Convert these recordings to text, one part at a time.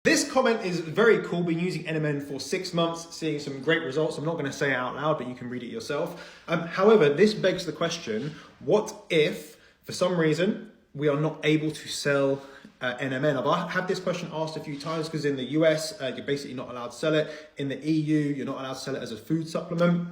This comment is very cool. Been using NMN for 6 months, seeing some great results. I'm not going to say it out loud, but you can read it yourself. However, this begs the question, what if, for some reason, we are not able to sell NMN? I've had this question asked a few times because in the US, you're basically not allowed to sell it. In the EU, you're not allowed to sell it as a food supplement.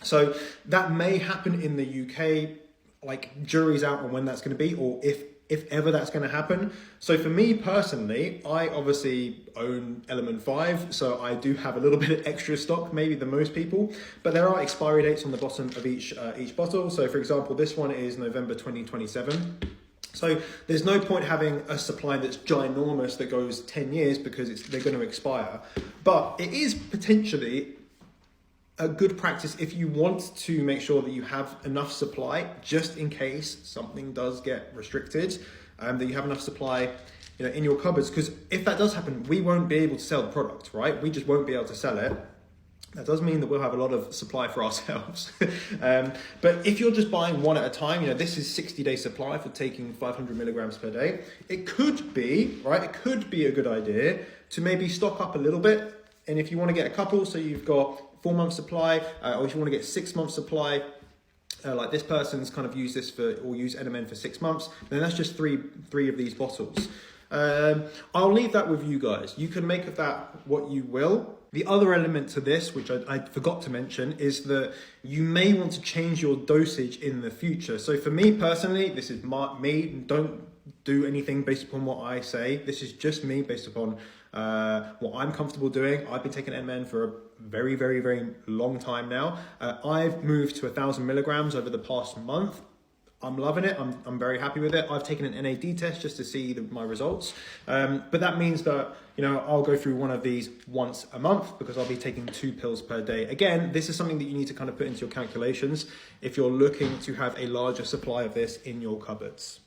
So that may happen in the UK, like jury's out on when that's going to be, or if ever that's going to happen. So for me personally, I obviously own Element 5, so I do have a little bit of extra stock, maybe than most people, but there are expiry dates on the bottom of each bottle. So for example, this one is November 2027. So there's no point having a supply that's ginormous that goes 10 years because they're going to expire. But it is potentially a good practice if you want to make sure that you have enough supply just in case something does get restricted, that you have enough supply, in your cupboards. Because if that does happen, we won't be able to sell the product, right? We just won't be able to sell it. That does mean that we'll have a lot of supply for ourselves. But if you're just buying one at a time, this is 60-day supply for taking 500 milligrams per day. It could be, right? It could be a good idea to maybe stock up a little bit. And if you want to get a couple, so you've got 4 months supply, or if you want to get 6 months supply, like this person's kind of used this or use NMN for 6 months, then that's just three of these bottles. I'll leave that with you guys. You can make of that what you will. The other element to this, which I forgot to mention, is that you may want to change your dosage in the future. So for me personally, this is me. Don't do anything based upon what I say. This is just me based upon what I'm comfortable doing. I've been taking NMN for a very, very, very long time now. I've moved to 1,000 milligrams over the past month. I'm loving it. I'm very happy with it. I've taken an NAD test just to see my results. But that means that, I'll go through one of these once a month because I'll be taking 2 pills per day. Again, this is something that you need to kind of put into your calculations if you're looking to have a larger supply of this in your cupboards.